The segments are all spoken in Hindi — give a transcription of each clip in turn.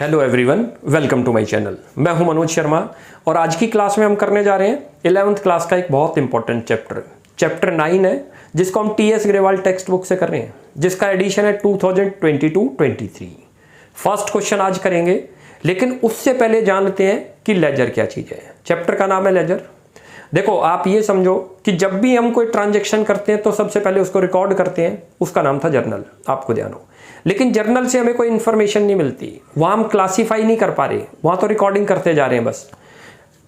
Hello everyone, welcome to my channel. मैं हूं मनोज शर्मा और आज की क्लास में हम करने जा रहे हैं 11th क्लास का एक बहुत इंपॉर्टेंट चैप्टर 9 है, जिसको हम टीएस ग्रेवाल टेक्स्ट बुक से कर रहे हैं, जिसका एडिशन है 2022-23। फर्स्ट क्वेश्चन आज करेंगे, लेकिन उससे पहले जान लेते हैं कि लेजर क्या चीज़ है। चैप्टर का नाम है लेजर। देखो, आप ये समझो कि जब भी हम कोई ट्रांजैक्शन करते हैं तो सबसे पहले उसको रिकॉर्ड करते हैं। उसका नाम था जर्नल, आपको ध्यान हो। लेकिन जर्नल से हमें कोई इन्फॉर्मेशन नहीं मिलती, वहाँ हम क्लासीफाई नहीं कर पा रहे, वहाँ तो रिकॉर्डिंग करते जा रहे हैं बस।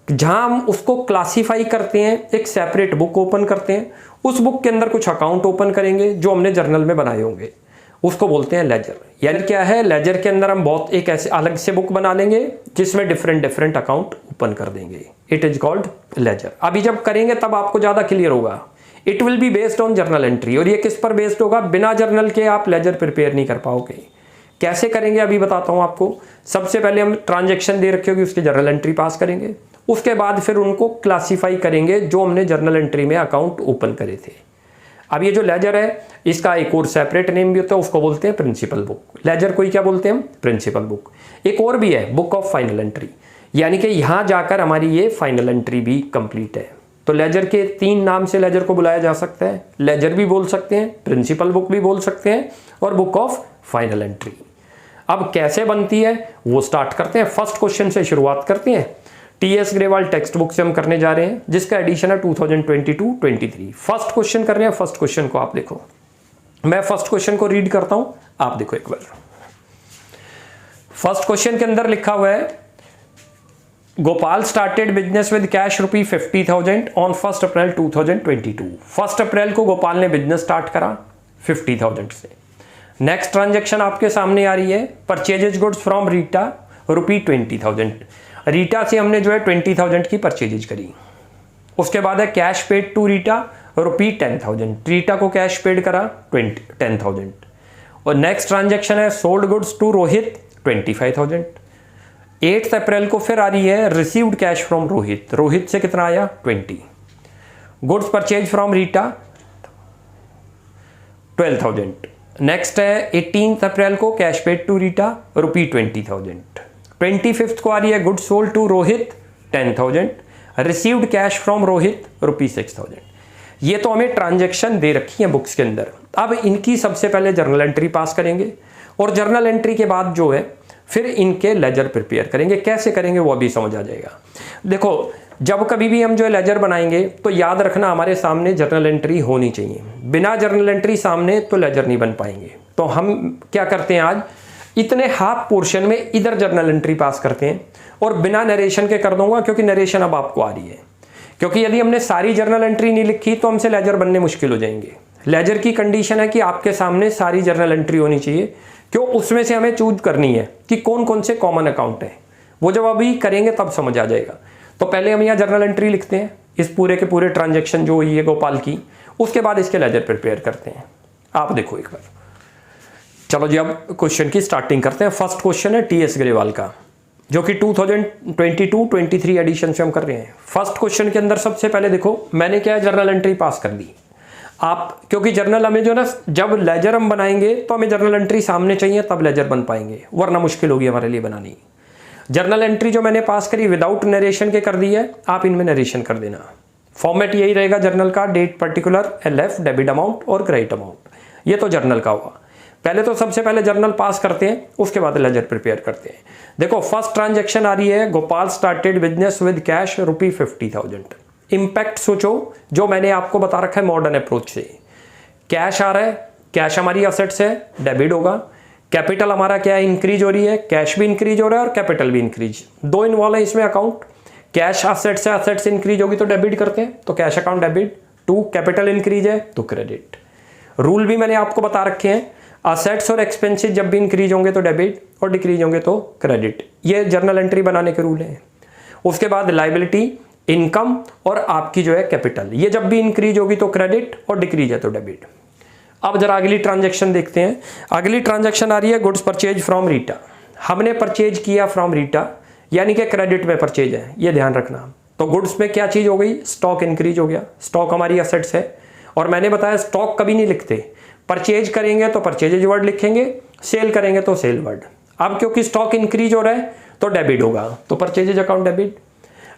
जहाँ हम उसको क्लासीफाई करते हैं, एक सेपरेट बुक ओपन करते हैं, उस बुक के अंदर कुछ अकाउंट ओपन करेंगे जो हमने जर्नल में बनाए होंगे, उसको बोलते हैं लेजर। यानी क्या है, लेजर के अंदर हम बहुत एक ऐसे अलग से बुक बना लेंगे जिसमें डिफरेंट अकाउंट ओपन कर देंगे। It is called laser. अभी जब करेंगे तब आपको ज़्यादा क्लियर होगा। It will be based on journal entry. और ये किस पर बेस्ड होगा? बिना जर्नल के आप लेजर प्रिपेयर नहीं कर पाओगे। कैसे करेंगे अभी बताता हूँ आपको। सबसे पहले हम ट्रांजेक्शन दे रखी होगी, उसकी जर्नल एंट्री पास करेंगे। उसके बाद फिर उनको क्लासीफाई करेंगे जो हमने जर्नल एंट्री में अकाउंट ओपन करे थे। अब ये जो लेजर है, इसका एक और सेपरेट नेम भी होता है, उसको बोलते हैं प्रिंसिपल बुक। लेजर को ही क्या बोलते हैं हम? Principal book. एक और भी है, बुक ऑफ फाइनल एंट्री, यानी कि यहाँ जाकर हमारी ये फाइनल एंट्री भी कंप्लीट है। तो लेजर के 3 नाम से लेजर को बुलाया जा सकता है। लेजर भी बोल सकते हैं, प्रिंसिपल बुक भी बोल सकते हैं, और बुक ऑफ फाइनल एंट्री। अब कैसे बनती है वो स्टार्ट करते हैं। फर्स्ट क्वेश्चन से शुरुआत करते हैं। टीएस ग्रेवाल टेक्स्ट बुक से हम करने जा रहे हैं, जिसका एडिशन है 2022-23। फर्स्ट क्वेश्चन कर रहे हैं। फर्स्ट क्वेश्चन को आप देखो, मैं फर्स्ट क्वेश्चन को रीड करता हूं, आप देखो एक बार। फर्स्ट क्वेश्चन के अंदर लिखा हुआ है, Gopal started business with cash ₹50,000 on 1 अप्रैल 2022। 1 अप्रैल को गोपाल ने बिजनेस स्टार्ट करा 50,000 से। नेक्स्ट ट्रांजेक्शन आपके सामने आ रही है, purchases goods from Rita ₹20,000। Rita से हमने जो है 20,000 की परचेजेज करी। उसके बाद है cash paid to Rita ₹10,000। Rita को कैश पेड करा 10,000। और नेक्स्ट ट्रांजेक्शन है sold goods to Rohit 25,000। 8 April को फिर आ रही है received cash from Rohit. Rohit से कितना आया? 20। Goods purchase from Rita 12,000। Next है 18 अप्रैल को कैश पेड टू रीटा ₹20,000। 25 को आ रही है goods sold to Rohit 10,000। Received cash from Rohit ₹6,000। ये तो हमें ट्रांजैक्शन दे रखी है बुक्स के अंदर। अब इनकी सबसे पहले जर्नल एंट्री पास करेंगे, और जर्नल एंट्री के बाद जो है फिर इनके लेजर प्रिपेयर करेंगे। कैसे करेंगे वो अभी समझ आ जाएगा। देखो, जब कभी भी हम जो है लेजर बनाएंगे तो याद रखना हमारे सामने जर्नल एंट्री होनी चाहिए। बिना जर्नल एंट्री सामने तो लेजर नहीं बन पाएंगे। तो हम क्या करते हैं, आज इतने हाफ पोर्शन में इधर जर्नल एंट्री पास करते हैं, और बिना नरेशन के कर दूंगा, क्योंकि नरेशन अब आपको आ रही है। क्योंकि यदि हमने सारी जर्नल एंट्री नहीं लिखी तो हमसे लेजर बनने मुश्किल हो जाएंगे। लेजर की कंडीशन है कि आपके सामने सारी जर्नल एंट्री होनी चाहिए, क्यों? उसमें से हमें चूज करनी है कि कौन कौन से कॉमन अकाउंट है। वो जब अभी करेंगे तब समझ आ जाएगा। तो पहले हम यहाँ जर्नल एंट्री लिखते हैं, इस पूरे के पूरे ट्रांजेक्शन जो हुई है गोपाल की। उसके बाद इसके लेजर प्रिपेयर करते हैं। आप देखो एक बार। चलो जी, अब क्वेश्चन की स्टार्टिंग करते हैं। फर्स्ट क्वेश्चन है टीएस ग्रेवाल का, जो कि 2022-23 एडिशन से हम कर रहे हैं। फर्स्ट क्वेश्चन के अंदर सबसे पहले देखो, मैंने क्या जर्नल एंट्री पास कर दी। आप क्योंकि जर्नल हमें जो ना, जब लेजर हम बनाएंगे तो हमें जर्नल एंट्री सामने चाहिए, तब लेजर बन पाएंगे, वरना मुश्किल होगी हमारे लिए बनानी। जर्नल एंट्री जो मैंने पास करी विदाउट नरेशन के कर दी है, आप इनमें नरेशन कर देना। फॉर्मेट यही रहेगा जर्नल का, date particular, LF, debit amount और क्रेडिट अमाउंट। ये तो जर्नल का हुआ। पहले तो सबसे पहले जर्नल पास करते हैं, उसके बाद लेजर प्रिपेयर करते हैं। देखो, फर्स्ट ट्रांजैक्शन आ रही है, Gopal started business with cash ₹50,000। Impact सोचो, जो मैंने आपको बता रखा है मॉडर्न अप्रोच से। कैश आ रहा है, कैश हमारी असेट्स है, डेबिट होगा। कैपिटल हमारा क्या है? इंक्रीज हो रही है। कैश भी इंक्रीज हो रहा है और कैपिटल भी इंक्रीज, दो इन्वॉल्व है इसमें अकाउंट। कैश असेट्स है, असेट्स इंक्रीज होगी तो डेबिट करते हैं, तो cash account debit. To capital increase है तो क्रेडिट। रूल भी मैंने आपको बता रखे हैं, असेट्स और एक्सपेंसेस जब भी इंक्रीज होंगे तो डेबिट, और डिक्रीज होंगे तो क्रेडिट। ये जर्नल एंट्री बनाने के रूल हैं। उसके बाद लायबिलिटी, इनकम और आपकी जो है कैपिटल, ये जब भी इंक्रीज होगी तो क्रेडिट, और डिक्रीज है तो डेबिट। अब जरा अगली ट्रांजैक्शन देखते हैं। अगली ट्रांजैक्शन आ रही है गुड्स परचेज फ्रॉम रीटा। हमने परचेज किया फ्रॉम रीटा, यानी कि क्रेडिट में परचेज है, ये ध्यान रखना। तो गुड्स में क्या चीज हो गई? स्टॉक इंक्रीज हो गया। स्टॉक हमारी असेट्स है, और मैंने बताया स्टॉक कभी नहीं लिखते। परचेज करेंगे तो परचेजेज वर्ड लिखेंगे, सेल करेंगे तो सेल वर्ड। अब क्योंकि स्टॉक इंक्रीज हो रहा है तो डेबिट होगा, तो परचेजेज अकाउंट डेबिट।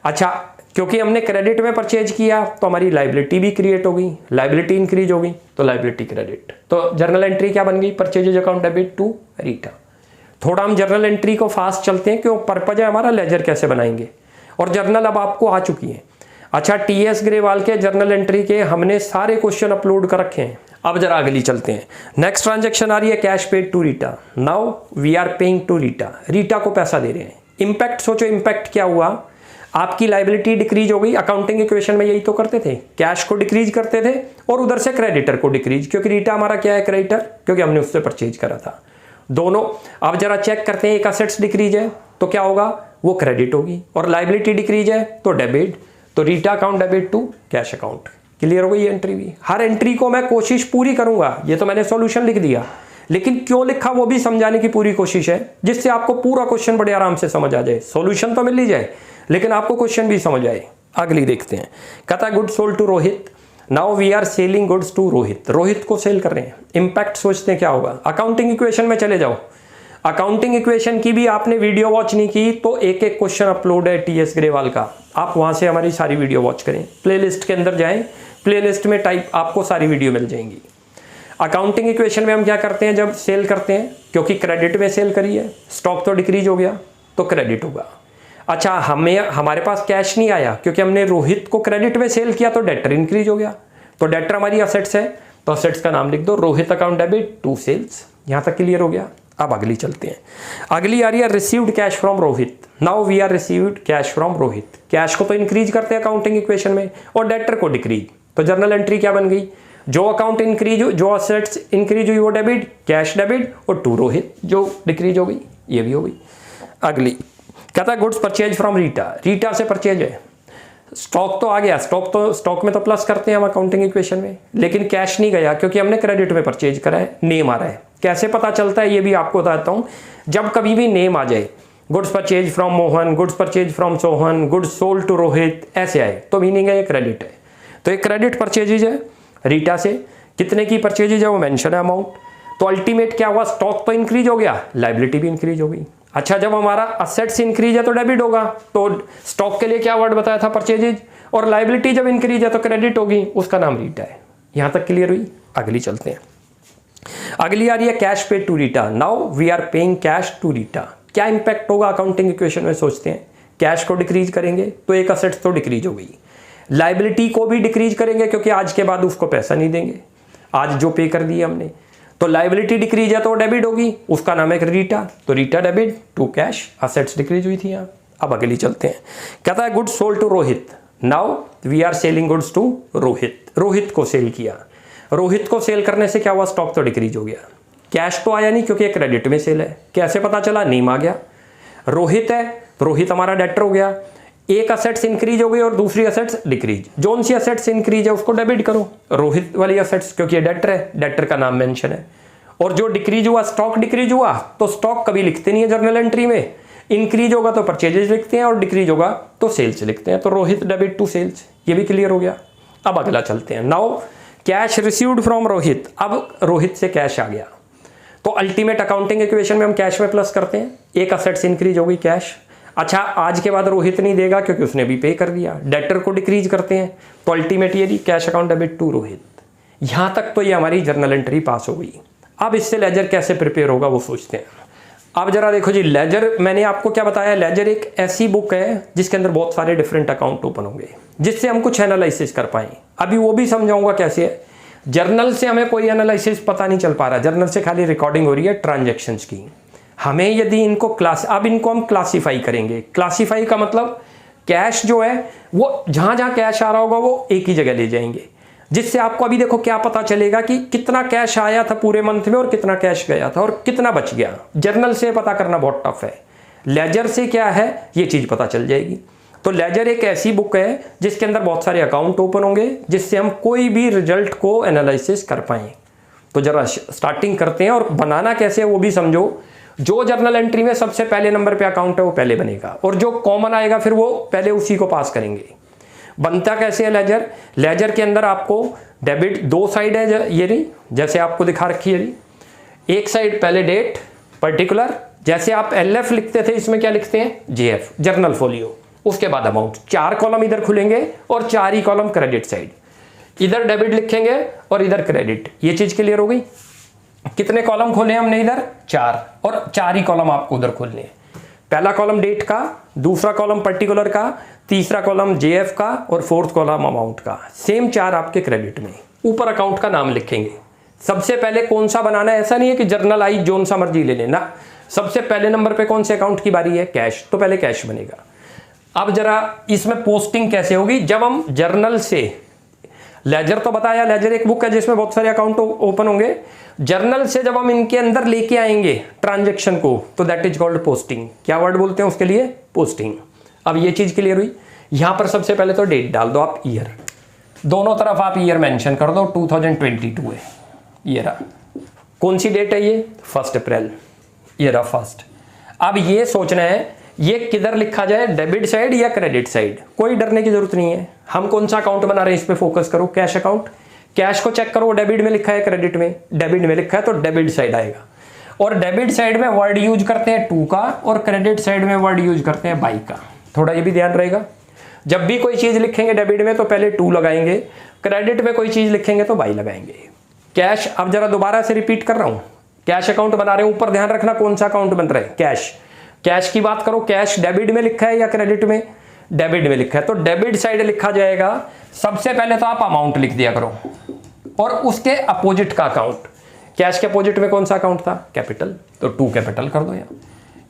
अच्छा, क्योंकि हमने क्रेडिट में परचेज किया तो हमारी लाइबिलिटी भी क्रिएट होगी, लाइबिलिटी इंक्रीज होगी तो लाइबिलिटी क्रेडिट। तो जर्नल एंट्री क्या बन गई? Purchases account debit to Rita. थोड़ा हम जर्नल एंट्री को फास्ट चलते हैं, क्यों? पर्पज है हमारा लेजर कैसे बनाएंगे, और जर्नल अब आपको आ चुकी है। अच्छा, टीएस ग्रेवाल के जर्नल एंट्री के हमने सारे क्वेश्चन अपलोड कर रखे हैं। अब जरा अगली चलते हैं। नेक्स्ट ट्रांजैक्शन आ रही है cash paid to Rita. Now we are paying to Rita, Rita को पैसा दे रहे हैं। इंपैक्ट सोचो, इंपैक्ट क्या हुआ? आपकी लाइबिलिटी डिक्रीज हो गई। अकाउंटिंग इक्वेशन में यही तो करते थे, कैश को डिक्रीज करते थे और उधर से क्रेडिटर को डिक्रीज, क्योंकि रीटा हमारा क्या है? क्रेडिटर, क्योंकि हमने उससे परचेज करा था दोनों। अब जरा चेक करते हैं, एक असेट्स डिक्रीज है तो क्या होगा? वो क्रेडिट होगी, और लाइबिलिटी डिक्रीज है तो डेबिट। तो Rita account debit to cash account. Clear हो गई ये एंट्री भी? हर एंट्री को मैं कोशिश पूरी करूंगा, ये तो मैंने सॉल्यूशन लिख दिया, लेकिन क्यों लिखा वो भी समझाने की पूरी कोशिश है, जिससे आपको पूरा क्वेश्चन बड़े आराम से समझ आ जाए। सॉल्यूशन तो मिल ही जाए लेकिन आपको क्वेश्चन भी समझ आए। अगली देखते हैं। कहता है good sold to Rohit. Now we are selling goods to Rohit. Rohit को सेल कर रहे हैं। इंपैक्ट सोचते हैं क्या होगा? अकाउंटिंग इक्वेशन में चले जाओ। अकाउंटिंग इक्वेशन की भी आपने वीडियो वॉच नहीं की तो एक एक क्वेश्चन अपलोड है टीएस ग्रेवाल का, आप वहां से हमारी सारी वीडियो वॉच करें। प्लेलिस्ट के अंदर जाएं, प्लेलिस्ट में टाइप आपको सारी वीडियो मिल जाएंगी। अकाउंटिंग इक्वेशन में हम क्या करते हैं जब सेल करते हैं? क्योंकि क्रेडिट में सेल करी है, स्टॉक तो डिक्रीज हो गया तो क्रेडिट होगा। अच्छा, हमारे पास कैश नहीं आया क्योंकि हमने रोहित को क्रेडिट में सेल किया तो डेटर इंक्रीज हो गया, तो डेटर हमारी असेट्स है तो असेट्स का नाम लिख दो Rohit account debit to sales. यहां तक क्लियर हो गया? अब अगली चलते हैं। अगली आ रही है received cash from Rohit. Now we are received cash from Rohit. Cash को तो इंक्रीज करते हैं अकाउंटिंग इक्वेशन में और डेटर को डिक्रीज, तो जर्नल एंट्री क्या बन गई? जो अकाउंट इंक्रीज, जो असेट्स इंक्रीज हुई वो डेबिट, कैश डेबिट, और टू रोहित जो डिक्रीज हो गई ये भी हो गई। अगली कहता है goods purchase from Rita. Rita से परचेज है, स्टॉक तो आ गया, स्टॉक में तो प्लस करते हैं हम अकाउंटिंग इक्वेशन में, लेकिन कैश नहीं गया क्योंकि हमने क्रेडिट में परचेज करा है, नेम आ रहा है। कैसे पता चलता है ये भी आपको बताता हूं। जब कभी भी नेम आ जाए, goods purchase from Mohan, goods purchase from Sohan, goods sold to Rohit, ऐसे आए तो मीनिंग है ये क्रेडिट है। तो ये क्रेडिट परचेजेज है रीटा से। कितने की परचेजेज है वो मेंशन है अमाउंट। तो अल्टीमेट क्या हुआ? स्टॉक तो इंक्रीज हो गया, लाइबिलिटी भी इंक्रीज हो गई। अच्छा, जब हमारा असेट्स इंक्रीज है तो डेबिट होगा, तो स्टॉक के लिए क्या वर्ड बताया था? परचेजेज। और लाइबिलिटी जब इंक्रीज है तो क्रेडिट होगी, उसका नाम रीटा है। यहां तक क्लियर हुई? अगली चलते हैं। अगली आ रही है cash paid to Rita. Now we are paying cash to Rita. क्या इंपैक्ट होगा अकाउंटिंग इक्वेशन में? सोचते हैं कैश को डिक्रीज करेंगे तो एक असेट्स तो डिक्रीज हो गई, लाइबिलिटी को भी डिक्रीज करेंगे क्योंकि आज के बाद उसको पैसा नहीं देंगे, आज जो पे कर दिए हमने, तो लाइबिलिटी डिक्रीज है तो डेबिट होगी, उसका नाम है रीटा, तो Rita debit to cash, assets decrease हुई थी यहाँ। अब अगली चलते हैं। कहता है goods sold to Rohit. Now we are selling goods to Rohit. Rohit को सेल किया। रोहित को सेल करने से क्या हुआ? स्टॉक तो डिक्रीज हो गया, कैश तो आया नहीं क्योंकि क्रेडिट में सेल है। कैसे पता चला? नेम आ गया, रोहित है तो रोहित हमारा डेटर हो गया। एक असेट्स इंक्रीज हो गई और दूसरी असेट्स डिक्रीज। जोन सी असेट्स इंक्रीज है उसको डेबिट करो, रोहित वाली असेट्स, क्योंकि ये डेटर है, डेटर का नाम मेंशन है। और जो डिक्रीज हुआ, स्टॉक डिक्रीज हुआ, तो स्टॉक कभी लिखते नहीं है जर्नल एंट्री में। इंक्रीज होगा तो परचेजेज लिखते हैं और डिक्रीज होगा तो सेल्स लिखते हैं, तो रोहित डेबिट टू सेल्स। ये भी क्लियर हो गया? अब अगला चलते हैं। Now cash received from Rohit. अब रोहित से कैश आ गया तो अल्टीमेट अकाउंटिंग इक्वेशन में हम कैश में प्लस करते हैं। एक असेट्स इंक्रीज हो गई, कैश। अच्छा, आज के बाद रोहित नहीं देगा क्योंकि उसने भी पे कर दिया, डेटर को डिक्रीज करते हैं, तो अल्टीमेट ये cash account debit to Rohit. यहां तक तो ये हमारी जर्नल एंट्री पास हो गई। अब इससे लेजर कैसे प्रिपेयर होगा वो सोचते हैं। अब जरा देखो जी, लेजर मैंने आपको क्या बताया? लेजर एक ऐसी बुक है जिसके अंदर बहुत सारे डिफरेंट अकाउंट ओपन होंगे जिससे हम कुछ एनालिसिस कर पाएं। अभी वो भी समझाऊंगा कैसे है। जर्नल से हमें कोई एनालिसिस पता नहीं चल पा रहा, जर्नल से खाली रिकॉर्डिंग हो रही है ट्रांजैक्शंस की। हमें यदि इनको अब इनको हम क्लासीफाई करेंगे। क्लासीफाई का मतलब कैश जो है वो जहां जहां कैश आ रहा होगा वो एक ही जगह ले जाएंगे, जिससे आपको अभी देखो क्या पता चलेगा कि कितना कैश आया था पूरे मंथ में और कितना कैश गया था और कितना बच गया। जर्नल से पता करना बहुत टफ है, लेजर से क्या है ये चीज पता चल जाएगी। तो लेजर एक ऐसी बुक है जिसके अंदर बहुत सारे अकाउंट ओपन होंगे जिससे हम कोई भी रिजल्ट को एनालिसिस कर पाए। तो जरा स्टार्टिंग करते हैं, और बनाना कैसे है वो भी समझो। जो जर्नल एंट्री में सबसे पहले नंबर पे अकाउंट है वो पहले बनेगा, और जो कॉमन आएगा फिर वो पहले उसी को पास करेंगे। बनता कैसे है लेजर? लेजर के अंदर आपको डेबिट दो साइड है, ये नहीं जैसे आपको दिखा रखी है। एक साइड पहले डेट पर्टिकुलर जैसे आप LF लिखते थे, इसमें क्या लिखते हैं, JF, जर्नल फोलियो। उसके बाद अमाउंट, 4 कॉलम इधर खुलेंगे और 4 ही कॉलम क्रेडिट साइड, इधर डेबिट लिखेंगे और इधर क्रेडिट। ये चीज क्लियर हो गई। कितने कॉलम खोले हमने इधर, 4, और 4 ही कॉलम आपको उधर खोलने हैं। पहला कॉलम डेट का, दूसरा कॉलम पर्टिकुलर का, तीसरा कॉलम JF का और फोर्थ कॉलम अमाउंट का। सेम 4 आपके क्रेडिट में। ऊपर अकाउंट का नाम लिखेंगे। सबसे पहले कौन सा बनाना है, ऐसा नहीं है कि जर्नल आई जोन सा मर्जी ले लेना। सबसे पहले नंबर पे कौन से अकाउंट की बारी है, कैश, तो पहले कैश बनेगा। अब जरा इसमें पोस्टिंग कैसे होगी, जब हम जर्नल से, लेजर तो बताया, लेजर एक बुक है जिसमें बहुत सारे अकाउंट ओपन होंगे। जर्नल से जब हम इनके अंदर लेके आएंगे ट्रांजैक्शन को, तो दैट इज कॉल्ड पोस्टिंग। क्या वर्ड बोलते हैं उसके लिए, पोस्टिंग। अब ये चीज क्लियर हुई। यहां पर सबसे पहले तो डेट डाल दो आप, ईयर, दोनों तरफ आप ईयर मेंशन कर दो, 2022 है ये रहा। कौन सी डेट है ये, 1 अप्रैल, ये रहा 1। अब ये सोचना है ये किधर लिखा जाए, डेबिट साइड या क्रेडिट साइड। कोई डरने की जरूरत नहीं है। हम कौन सा अकाउंट बना रहे हैं इस पे फोकस करो, कैश अकाउंट। कैश को चेक करो, डेबिट में लिखा है क्रेडिट में, डेबिट में लिखा है तो डेबिट साइड आएगा। और डेबिट साइड में वर्ड यूज करते हैं टू का, और क्रेडिट साइड में वर्ड यूज करते हैं बाई का। थोड़ा ये भी ध्यान रहेगा, जब भी कोई चीज लिखेंगे डेबिट में तो पहले टू लगाएंगे, क्रेडिट में कोई चीज लिखेंगे तो बाई लगाएंगे। कैश, अब जरा दोबारा से रिपीट कर रहा हूं, कैश अकाउंट बना रहे हैं, ऊपर ध्यान रखना कौन सा अकाउंट बन रहा है, कैश। कैश की बात करो, कैश डेबिट में लिखा है या क्रेडिट में, डेबिट में लिखा है तो डेबिट साइड लिखा जाएगा। सबसे पहले तो आप अमाउंट लिख दिया करो और उसके अपोजिट का अकाउंट। कैश के अपोजिट में कौन सा अकाउंट था, कैपिटल, तो 2 कैपिटल कर दो यहाँ।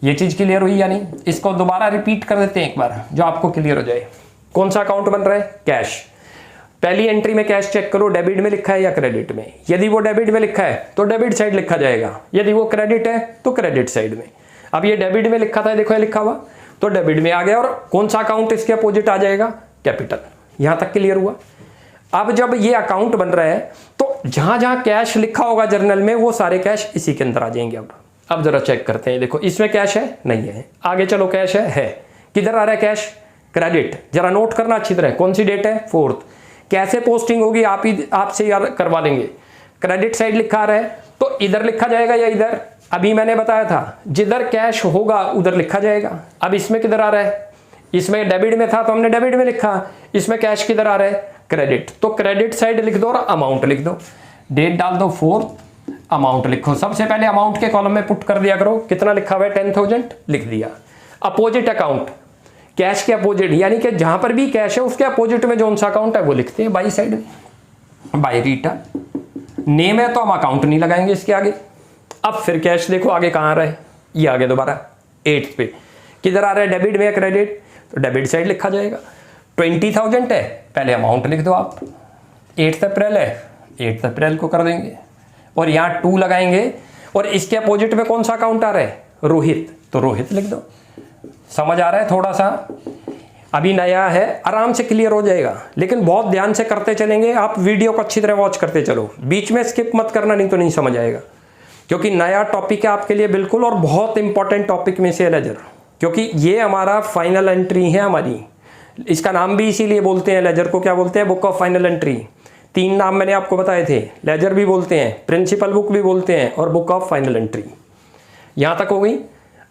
ये चीज क्लियर हुई या नहीं, इसको दोबारा रिपीट कर देते हैं एक बार जो आपको क्लियर हो जाए। कौन सा अकाउंट बन रहा है, कैश। पहली एंट्री में कैश चेक करो, डेबिट में लिखा है या क्रेडिट में। यदि वो डेबिट में लिखा है तो डेबिट साइड लिखा जाएगा, यदि वो क्रेडिट है तो क्रेडिट साइड में। अब ये डेबिट में लिखा था, देखो ये लिखा हुआ, तो डेबिट में आ गया। और कौन सा अकाउंट इसके अपोजिट आ जाएगा, कैपिटल। यहां तक क्लियर हुआ। अब जब ये अकाउंट बन रहा है तो जहां जहां कैश लिखा होगा जर्नल में, वो सारे कैश इसी के अंदर आ जाएंगे। अब जरा चेक करते हैं, देखो इसमें कैश है, नहीं है। आगे चलो, कैश है। किधर आ रहा है कैश, क्रेडिट। जरा नोट करना अच्छी तरह, कौन सी डेट है, 4। कैसे पोस्टिंग होगी आपसे यार करवा लेंगे। क्रेडिट साइड लिखा आ रहा है तो इधर लिखा जाएगा या इधर, अभी मैंने बताया था जिधर कैश होगा उधर लिखा जाएगा। अब इसमें किधर आ रहा है, इसमें डेबिट में था तो हमने डेबिट में लिखा, इसमें कैश किधर आ रहा है, क्रेडिट, तो क्रेडिट साइड लिख दो और अमाउंट लिख दो। डेट डाल दो 4, अमाउंट लिखो। सबसे पहले अमाउंट के कॉलम में पुट कर दिया करो, कितना लिखा हुआ है, 10,000 लिख दिया। अपोजिट अकाउंट, कैश के अपोजिट, यानी कि जहां पर भी कैश है उसके अपोजिट में जो सा अकाउंट है वो लिखते हैं बाई साइड में, बाई रीटा। नेम है तो हम अकाउंट नहीं लगाएंगे इसके आगे। अब फिर कैश देखो आगे कहां आ रहा है, ये आगे दोबारा 8 पे किधर आ रहा है, डेबिट में या क्रेडिट, तो डेबिट साइड लिखा जाएगा। 20,000 है, पहले अमाउंट लिख दो आप। 8 अप्रैल है, 8 अप्रैल को कर देंगे और यहाँ 2 लगाएंगे। और इसके अपोजिट में कौन सा अकाउंट आ रहा है, रोहित, तो रोहित लिख दो। समझ आ रहा है, थोड़ा सा अभी नया है, आराम से क्लियर हो जाएगा, लेकिन बहुत ध्यान से करते चलेंगे। आप वीडियो को अच्छी तरह वॉच करते चलो, बीच में स्किप मत करना, नहीं तो नहीं समझ आएगा, क्योंकि नया टॉपिक है आपके लिए बिल्कुल, और बहुत इंपॉर्टेंट टॉपिक में से है लेजर, क्योंकि ये हमारा फाइनल एंट्री है हमारी। इसका नाम भी इसीलिए बोलते हैं, लेजर को क्या बोलते हैं, बुक ऑफ फाइनल एंट्री। 3 नाम मैंने आपको बताए थे, लेजर भी बोलते हैं, प्रिंसिपल बुक भी बोलते हैं, और बुक ऑफ फाइनल एंट्री। यहां तक हो गई।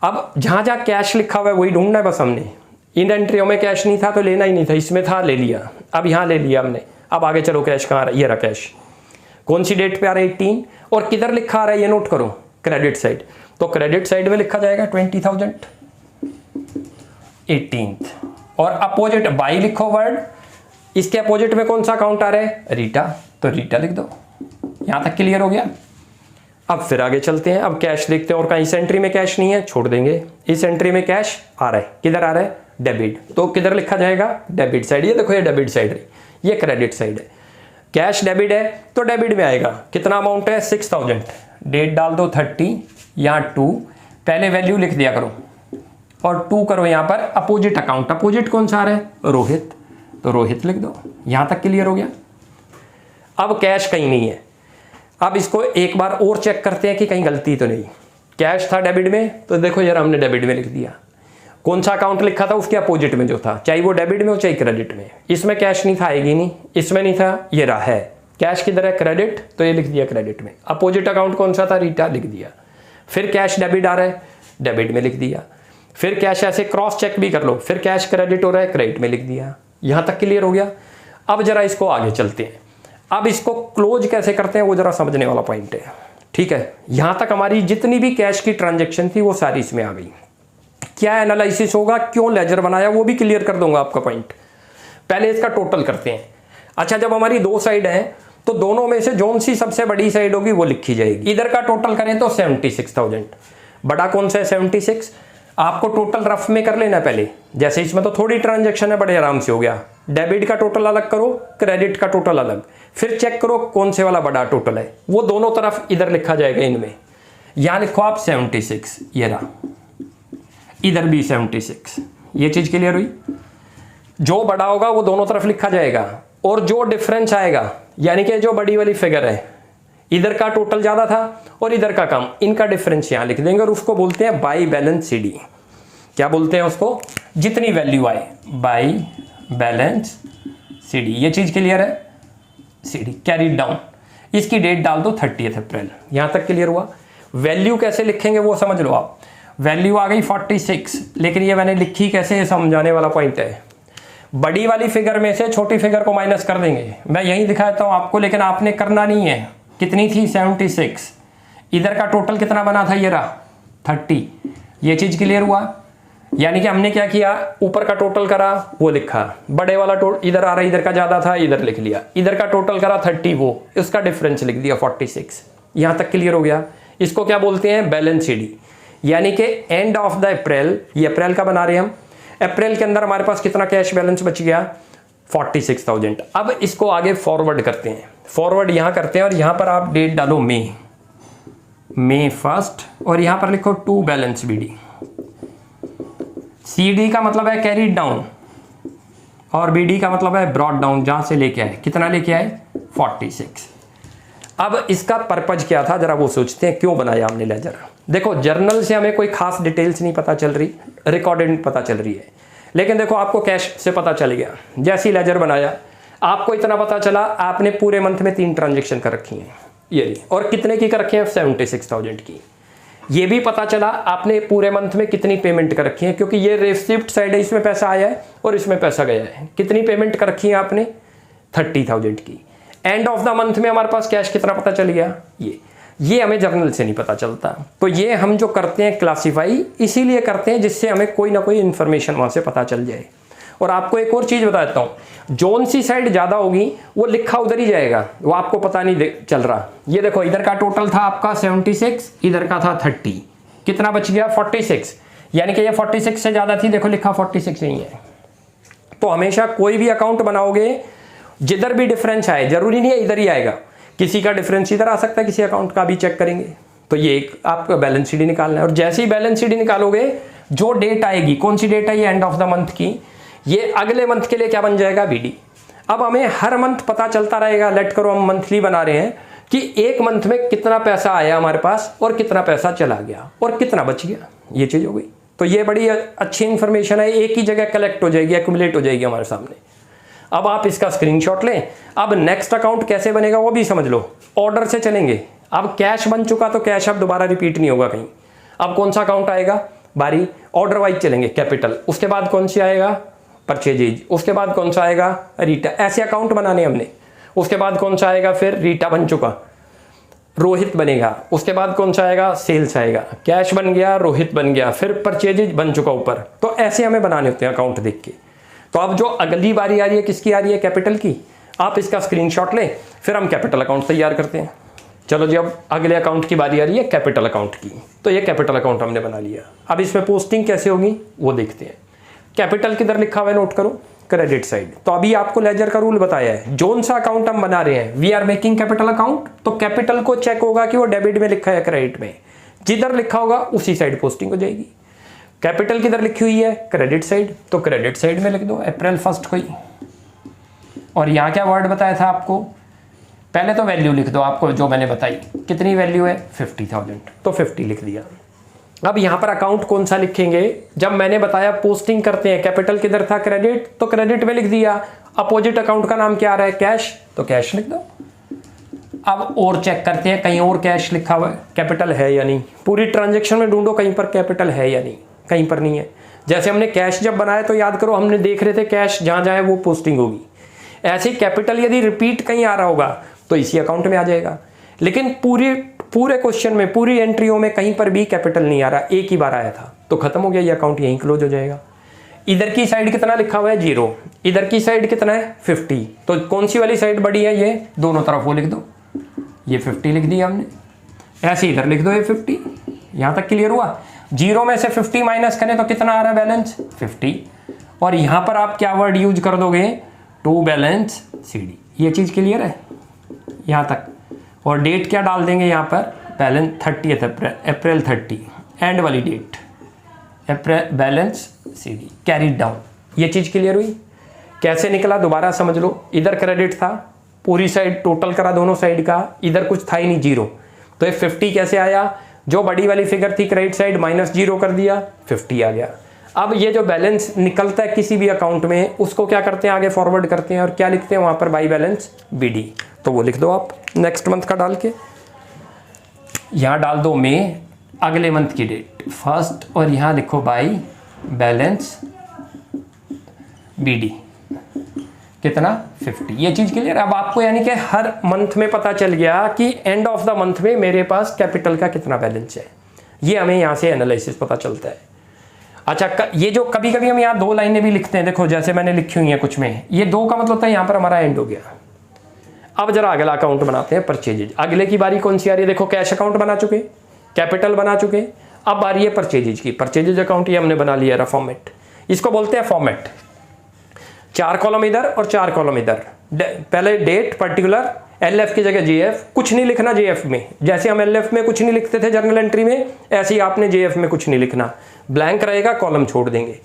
अब जहां जहां कैश लिखा हुआ है वही ढूंढना है बस हमने। इन एंट्रियों में कैश नहीं था तो लेना ही नहीं था, इसमें था ले लिया, अब यहां ले लिया हमने। अब आगे चलो, कैश कहां आ रहा है, ये रहा कैश। कौन सी डेट पे आ रहा है, 18, और किधर लिखा आ रहा है ये नोट करो, क्रेडिट साइड, तो क्रेडिट साइड में लिखा जाएगा 20,000 18th, और अपोजिट बाई लिखो वर्ड, इसके अपोजिट में कौन सा अकाउंट आ रहा है, रीटा, तो रीटा लिख दो। यहां तक क्लियर हो गया। अब फिर आगे चलते हैं, अब कैश देखते हैं, और कहीं इस एंट्री में कैश नहीं है, छोड़ देंगे। इस एंट्री में कैश आ रहा है, किधर आ रहा है, डेबिट, तो किधर लिखा जाएगा, डेबिट साइड। ये देखो ये डेबिट साइड है, ये क्रेडिट साइड है। कैश डेबिट है तो डेबिट में आएगा, कितना अमाउंट है, 6,000। डेट डाल दो 30, यहाँ 2, पहले वैल्यू लिख दिया करो और 2 करो यहाँ पर अपोजिट अकाउंट। अपोजिट कौन सा आ रहा है, रोहित, तो रोहित लिख दो। यहां तक क्लियर हो गया। अब कैश कहीं नहीं है, अब इसको एक बार और चेक करते हैं कि कहीं गलती तो नहीं। कैश था डेबिट में, तो देखो यार हमने डेबिट में लिख दिया। कौन सा अकाउंट लिखा था उसके अपोजिट में जो था, चाहे वो डेबिट में हो चाहे क्रेडिट में। इसमें कैश नहीं था, आएगी नहीं, इसमें नहीं था, ये रहा है। कैश किधर है, क्रेडिट, तो ये लिख दिया क्रेडिट में। अपोजिट अकाउंट कौन सा था, रीटा, लिख दिया। फिर कैश डेबिट आ रहा है, डेबिट में लिख दिया। फिर कैश ऐसे क्रॉस चेक भी कर लो, फिर कैश क्रेडिट हो रहा है, क्रेडिट में लिख दिया। यहां तक क्लियर हो गया। अब जरा इसको आगे चलते हैं। अब इसको क्लोज कैसे करते हैं वो जरा समझने वाला पॉइंट है, ठीक है। यहां तक हमारी जितनी भी कैश की ट्रांजैक्शन थी वो सारी इसमें आ गई। क्या एनालिसिस होगा, क्यों लेजर बनाया, वो भी क्लियर कर दूंगा आपका पॉइंट। पहले इसका टोटल करते हैं। अच्छा, जब हमारी दो साइड है तो दोनों में से जोन सी सबसे बड़ी साइड होगी वो लिखी जाएगी। इधर का टोटल करें तो 76,000, बड़ा कौन सा है 76। आपको टोटल रफ में कर लेना पहले, जैसे इसमें तो थोड़ी ट्रांजैक्शन है, बड़े आराम से हो गया। डेबिट का टोटल अलग करो, क्रेडिट का टोटल अलग, फिर चेक करो कौन से वाला बड़ा टोटल है, वो दोनों तरफ इधर लिखा जाएगा। इनमें यहां लिखो आप 76, ये रहा, इधर भी 76। ये चीज क्लियर हुई। जो बड़ा होगा वो दोनों तरफ लिखा जाएगा, और जो डिफरेंस आएगा यानी कि जो बड़ी वाली फिगर है, इधर का टोटल ज्यादा था और इधर का कम, इनका डिफरेंस यहां लिख देंगे और उसको बोलते हैं बाई बैलेंस सीडी। क्या बोलते हैं उसको, जितनी वैल्यू आए बाई बैलेंस सीडी। ये चीज क्लियर है, सीडी कैरी डाउन। इसकी डेट डाल दो 30 अप्रैल। यहां तक क्लियर हुआ। वैल्यू कैसे लिखेंगे वो समझ लो आप। वैल्यू आ गई 46, लेकिन ये मैंने लिखी कैसे है समझाने वाला पॉइंट है। बड़ी वाली फिगर में से छोटी फिगर को माइनस कर देंगे, मैं यही दिखाता हूं आपको, लेकिन आपने करना नहीं है। कितनी थी 76, इधर का टोटल कितना बना था, ये रहा 30। ये चीज क्लियर हुआ। यानी कि हमने क्या किया, ऊपर का टोटल करा वो लिखा, बड़े वाला टोटल इधर आ रहा, इधर का ज्यादा था इधर लिख लिया, इधर का टोटल करा 30, वो इसका डिफरेंस लिख दिया 46। यहां तक क्लियर हो गया। इसको क्या बोलते हैं, बैलेंस सीडी। यानी कि एंड ऑफ द अप्रैल, ये अप्रैल का बना रहे हैं हम, अप्रैल के अंदर हमारे पास कितना कैश बैलेंस बच गया 46,000। अब इसको आगे फॉरवर्ड करते हैं। फॉरवर्ड यहां करते हैं और यहां पर आप डेट डालो मई 1 और यहां पर लिखो टू बैलेंस बीडी। सीडी का मतलब है कैरी डाउन और बीडी का मतलब है ब्रॉड डाउन, जहां से लेके आए, कितना लेके आए 46। अब इसका पर्पज क्या था जरा वो सोचते हैं, क्यों बनाया हमने लेजर। देखो जर्नल से हमें कोई खास डिटेल्स नहीं पता चल रही, रिकॉर्डेड पता चल रही है, लेकिन देखो आपको कैश से पता चल गया। जैसे ही लेजर बनाया आपको इतना पता चला, आपने पूरे मंथ में 3 ट्रांजेक्शन कर रखी हैं ये, और कितने की कर रखी है 76,000 की। ये भी पता चला आपने पूरे मंथ में कितनी पेमेंट कर रखी है, क्योंकि ये रिसिप्ट साइड है, इसमें पैसा आया है और इसमें पैसा गया है। कितनी पेमेंट कर रखी है आपने 30,000 की। एंड ऑफ द मंथ में हमारे पास कैश कितना पता चल गया, ये हमें जर्नल से नहीं पता चलता। तो ये हम जो करते हैं क्लासीफाई इसीलिए करते हैं जिससे हमें कोई ना कोई इन्फॉर्मेशन वहां से पता चल जाए। और आपको एक और चीज बता देता हूं, जोन सी साइड ज्यादा होगी वो लिखा उधर ही जाएगा, वो आपको पता नहीं चल रहा। ये देखो इधर का टोटल था आपका 76, इधर का था 30, कितना बच गया 46, यानी कि ये 46 से ज्यादा थी, देखो लिखा 46 नहीं है। तो हमेशा कोई भी अकाउंट बनाओगे जिधर भी डिफरेंस आए, जरूरी नहीं है इधर ही आएगा, किसी का डिफरेंस इधर आ सकता है, किसी अकाउंट का भी चेक करेंगे। तो ये एक आपका बैलेंस शीट निकालना है, और जैसे ही बैलेंस शीट निकालोगे जो डेट आएगी, कौन सी डेट है ये एंड ऑफ द मंथ की, ये अगले मंथ के लिए क्या बन जाएगा बीडी। अब हमें हर मंथ पता चलता रहेगा, लेट करो हम मंथली बना रहे हैं, कि एक मंथ में कितना पैसा आया हमारे पास और कितना पैसा चला गया और कितना बच गया, ये चीज हो गई। तो ये बड़ी अच्छी इंफॉर्मेशन है, एक ही जगह कलेक्ट हो जाएगी, एक्यूमुलेट हो जाएगी हमारे सामने। अब आप इसका स्क्रीनशॉट लें। अब नेक्स्ट अकाउंट कैसे बनेगा वो भी समझ लो, ऑर्डर से चलेंगे। अब कैश बन चुका तो कैश अब दोबारा रिपीट नहीं होगा कहीं। अब कौन सा अकाउंट आएगा, बारी ऑर्डर वाइज चलेंगे, कैपिटल, उसके बाद कौन सी आएगा परचेजेज, उसके बाद कौन सा आएगा रीटा, ऐसे अकाउंट बनाने हमने। उसके बाद कौन सा आएगा, फिर रीटा बन चुका, रोहित बनेगा, उसके बाद कौन सा आएगा सेल्स आएगा, कैश बन गया, रोहित बन गया, फिर परचेजेज बन चुका ऊपर। तो ऐसे हमें बनाने होते हैं अकाउंट देख के। तो अब जो अगली बारी आ रही है किसकी आ रही है, कैपिटल की। आप इसका स्क्रीनशॉट लें, फिर हम कैपिटल अकाउंट तैयार करते हैं। चलो जी, अब अगले अकाउंट की बारी आ रही है कैपिटल अकाउंट की। तो ये कैपिटल अकाउंट हमने बना लिया। अब इसमें पोस्टिंग कैसे होगी वो देखते हैं। कैपिटल किधर लिखा हुआ है नोट करो, क्रेडिट साइड। तो अभी आपको लेजर का रूल बताया है, जोन सा अकाउंट हम बना रहे हैं, we are making capital account, तो कैपिटल को चेक होगा कि वो डेबिट में लिखा है क्रेडिट में, जिधर लिखा होगा उसी साइड पोस्टिंग हो जाएगी। कैपिटल किधर लिखी हुई है, क्रेडिट साइड, तो क्रेडिट साइड में लिख दो अप्रैल 1 को ही। और यहाँ क्या वर्ड बताया था आपको, पहले तो वैल्यू लिख दो, आपको जो मैंने बताई कितनी वैल्यू है 50,000, तो 50 लिख दिया। अब यहाँ पर अकाउंट कौन सा लिखेंगे, जब मैंने बताया पोस्टिंग करते हैं, कैपिटल किधर था क्रेडिट, तो क्रेडिट में लिख दिया। अपोजिट अकाउंट का नाम क्या आ रहा है कैश, तो कैश लिख दो। अब और चेक करते हैं कहीं और कैश लिखा हुआ है, कैपिटल है या नहीं। पूरी ट्रांजैक्शन में ढूंढो कहीं पर कैपिटल है या नहीं, कहीं पर नहीं है। जैसे हमने कैश जब बनाया तो याद करो हमने देख रहे थे कैश जहाँ जाए वो पोस्टिंग होगी। ऐसे ही कैपिटल यदि रिपीट कहीं आ रहा होगा तो इसी अकाउंट में आ जाएगा। लेकिन पूरे क्वेश्चन में, पूरी एंट्रियों में कहीं पर भी कैपिटल नहीं आ रहा, एक ही बार आया था तो खत्म हो गया, ये अकाउंट यहीं क्लोज हो जाएगा। इधर की साइड कितना लिखा हुआ है 0, इधर की साइड कितना है 50, तो कौन सी वाली साइड बड़ी है, ये दोनों तरफ वो लिख दो, ये 50 लिख दिया हमने, ऐसे इधर लिख दो ये 50। यहां तक क्लियर हुआ। 0 में से 50 माइनस करें तो कितना आ रहा है बैलेंस 50, और यहां पर आप क्या वर्ड यूज कर दोगे, टू बैलेंस CD। ये चीज क्लियर है यहां तक। और डेट क्या डाल देंगे यहाँ पर, बैलेंस 30 अप्रैल 30, एंड वाली date April balance CD carried down. ये चीज़ क्लियर हुई। कैसे निकला दोबारा समझ लो। इधर क्रेडिट था, पूरी साइड टोटल करा दोनों साइड का, इधर कुछ था ही नहीं 0, तो ये 50 कैसे आया, जो बड़ी वाली फिगर थी क्रेडिट साइड माइनस 0 कर दिया 50 आ गया। अब ये जो बैलेंस निकलता है किसी भी अकाउंट में उसको क्या करते हैं, आगे फॉरवर्ड करते हैं और क्या लिखते हैं वहाँ पर, बाई बैलेंस BD। तो वो लिख दो आप नेक्स्ट मंथ का डाल के, यहाँ डाल दो मई, अगले मंथ की डेट 1 और यहाँ लिखो बाई बैलेंस BD कितना 50। ये चीज़ क्लियर है। अब आपको यानी कि हर मंथ में पता चल गया कि एंड ऑफ द मंथ में मेरे पास कैपिटल का कितना बैलेंस है। ये हमें यहाँ से एनालिसिस पता चलता है। अच्छा, ये जो कभी कभी हम यहाँ 2 लाइनें भी लिखते हैं, देखो जैसे मैंने लिखी हुई है कुछ में, ये 2 का मतलब था यहाँ पर हमारा एंड हो गया। अब जरा अगला अकाउंट बनाते हैं, परचेजेज। अगले की बारी कौन सी आ रही है, देखो कैश अकाउंट बना चुके, कैपिटल बना चुके, अब बारी है परचेजेज की। परचेजेज अकाउंट ये हमने बना लिया फॉर्मेट, इसको बोलते हैं फॉर्मेट। 4 कॉलम इधर और 4 कॉलम इधर। पहले डेट पर्टिकुलर, LF की जगह JF, कुछ नहीं लिखना JF में। जैसे हम LF में कुछ नहीं लिखते थे जर्नल एंट्री में, ऐसे ही आपने JF में कुछ नहीं लिखना, ब्लैंक रहेगा, कॉलम छोड़ देंगे।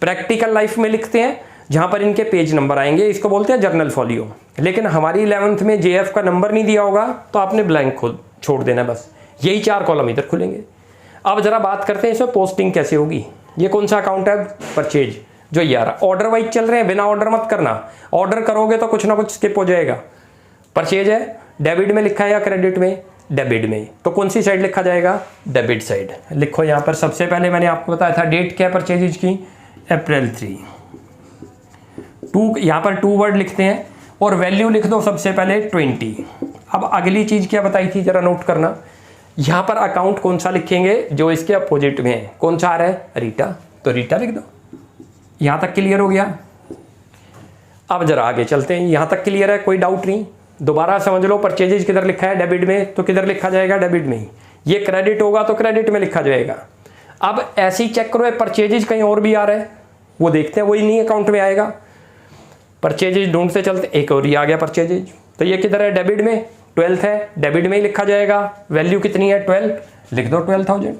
प्रैक्टिकल लाइफ में लिखते हैं जहां पर इनके पेज नंबर आएंगे, इसको बोलते हैं जर्नल फॉलियो। लेकिन हमारी 11th में JF का नंबर नहीं दिया होगा तो आपने ब्लैंक छोड़ देना, बस यही 4 कॉलम इधर खुलेंगे। अब जरा बात करते हैं इसमें पोस्टिंग कैसे होगी। ये कौन सा अकाउंट है, परचेज, जो ये आ रहा। ऑर्डर वाइज चल रहे हैं, बिना ऑर्डर मत करना, ऑर्डर करोगे तो कुछ ना कुछ स्किप हो जाएगा। परचेज है, डेबिट में लिखा है या क्रेडिट में, डेबिट में, तो कौन सी साइड लिखा जाएगा, डेबिट साइड। लिखो यहाँ पर सबसे पहले मैंने आपको बताया था डेट क्या है परचेजेज की, अप्रैल 3। 2 यहाँ पर 2 वर्ड लिखते हैं और वैल्यू लिख दो सबसे पहले 20। अब अगली चीज क्या बताई थी जरा नोट करना, यहाँ पर अकाउंट कौन सा लिखेंगे जो इसके अपोजिट में है, कौन सा आ रहा है, रीटा, तो रीटा लिख दो। यहाँ तक क्लियर हो गया। अब जरा आगे चलते हैं, यहाँ तक क्लियर है, कोई डाउट नहीं। दोबारा समझ लो, परचेजेज किधर लिखा है, डेबिट में, तो किधर लिखा जाएगा, डेबिट में ही। ये क्रेडिट होगा तो क्रेडिट में लिखा जाएगा। अब ऐसे ही चेक करो, परचेजेज कहीं और भी आ रहा है, वो देखते हैं, वही नहीं अकाउंट में आएगा। परचेजेज ढूंढते चलते, एक और ही आ गया परचेजेज, तो ये किधर है, डेबिट में, 12th है, डेबिट में ही लिखा जाएगा। वैल्यू कितनी है, 12, लिख दो 12,000।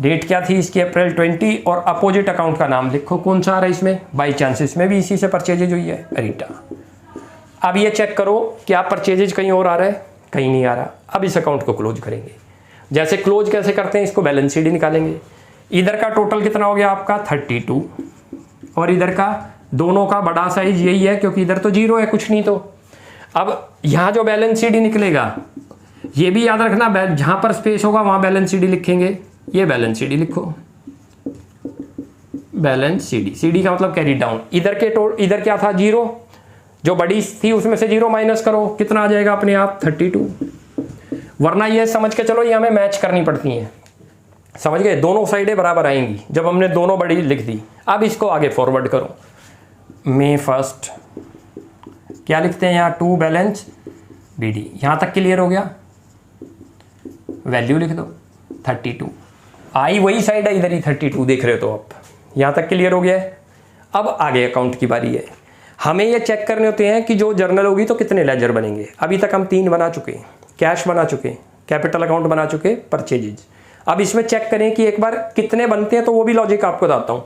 डेट क्या थी इसकी, अप्रैल 20, और अपोजिट अकाउंट का नाम लिखो कौन सा आ रहा है इसमें, बाई चांस इसमें भी इसी से परचेजेज हुई है, रीटा। अब ये चेक करो क्या परचेजेज कहीं और आ रहा है, कहीं नहीं आ रहा। अब इस अकाउंट को क्लोज करेंगे। जैसे क्लोज कैसे करते हैं, इसको बैलेंस शीट निकालेंगे। इधर का टोटल कितना हो गया आपका 32, और इधर का दोनों का बड़ा साइज यही है क्योंकि इधर तो 0 है, कुछ नहीं। तो अब यहाँ जो बैलेंस शीट निकलेगा, ये भी याद रखना, जहां पर स्पेस होगा वहां बैलेंस शीट लिखेंगे। ये बैलेंस शीट लिखो, बैलेंस CD का मतलब कैरी डाउन। इधर क्या था 0, जो बड़ी थी उसमें से 0 माइनस करो, कितना आ जाएगा अपने आप 32। वरना ये समझ के चलो ये हमें मैच करनी पड़ती हैं, समझ गए, दोनों साइडें बराबर आएंगी जब हमने दोनों बड़ी लिख दी। अब इसको आगे फॉरवर्ड करो, May 1 क्या लिखते हैं यहाँ, टू बैलेंस BD। यहाँ तक क्लियर हो गया। वैल्यू लिख दो 32, आई वही साइड है, इधर ही 32 देख रहे हो तो आप। यहाँ तक क्लियर हो गया है। अब आगे अकाउंट की बारी है। हमें ये चेक करने होते हैं कि जो जर्नल होगी तो कितने लेजर बनेंगे। अभी तक हम 3 बना चुके, कैश बना चुके, कैपिटल अकाउंट बना चुके, परचेजेज। अब इसमें चेक करें कि एक बार कितने बनते हैं, तो वो भी लॉजिक आपको बताता हूँ।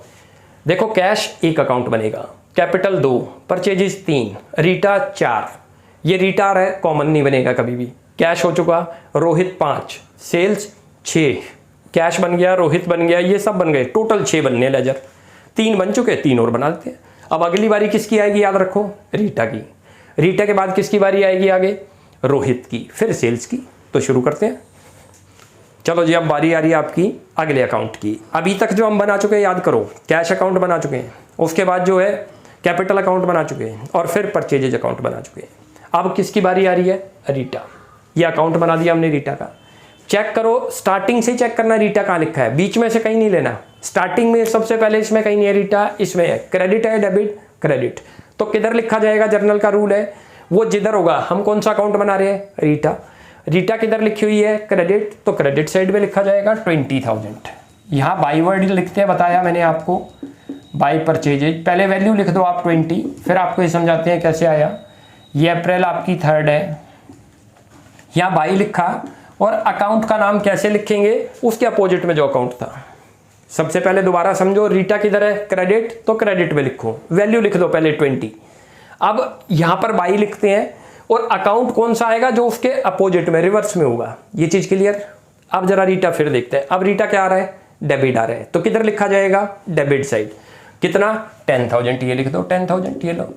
देखो कैश 1 अकाउंट बनेगा, कैपिटल 2, परचेजेस 3, रीटा 4। ये रीटा है, कॉमन नहीं बनेगा कभी भी। कैश हो चुका, रोहित 5, सेल्स 6, कैश बन गया, रोहित बन गया, ये सब बन गए, टोटल 6 बनने लेजर। 3 बन चुके, 3 और बना देते हैं। अब अगली बारी किसकी आएगी, याद रखो, रीटा की। रीटा के बाद किसकी बारी आएगी आगे, रोहित की, फिर सेल्स की। तो शुरू करते हैं। चलो जी, अब बारी आ रही है आपकी अगले अकाउंट की। अभी तक जो हम बना चुके हैं याद करो, कैश अकाउंट बना चुके हैं, उसके बाद जो है कैपिटल अकाउंट बना चुके हैं, और फिर परचेजेज अकाउंट बना चुके हैं। अब किसकी बारी आ रही है? रीटा। ये अकाउंट बना दिया हमने रीटा का। चेक करो, स्टार्टिंग से चेक करना रीटा कहाँ लिखा है, बीच में से कहीं नहीं लेना। स्टार्टिंग में सबसे पहले इसमें कहीं नहीं है रीटा, इसमें है। क्रेडिट है, डेबिट, क्रेडिट। तो किधर लिखा जाएगा? जर्नल का रूल है वो जिधर होगा। हम कौन सा अकाउंट बना रहे हैं? रीटा। रीटा किधर लिखी हुई है? क्रेडिट। तो क्रेडिट साइड में लिखा जाएगा 20,000। यहाँ बाई वर्ड लिखते हैं, बताया मैंने आपको, बाई परचेजेज। पहले वैल्यू लिख दो आप 20, फिर आपको ये समझाते हैं कैसे आया। ये अप्रैल आपकी 3rd है, यहाँ बाई लिखा, और अकाउंट का नाम कैसे लिखेंगे? उसके अपोजिट में जो अकाउंट था। सबसे पहले दोबारा समझो, रीटा किधर है? क्रेडिट। तो क्रेडिट में लिखो, वैल्यू लिख दो पहले 20। अब यहाँ पर बाई लिखते हैं, और अकाउंट कौन सा आएगा? जो उसके अपोजिट में, रिवर्स में होगा। ये चीज क्लियर? अब जरा रीटा फिर देखते हैं। अब रीटा क्या आ रहा है? डेबिट आ रहा है। तो किधर लिखा जाएगा? Debit side. कितना? 10,000। ये लिख दो 10,000। ये लो,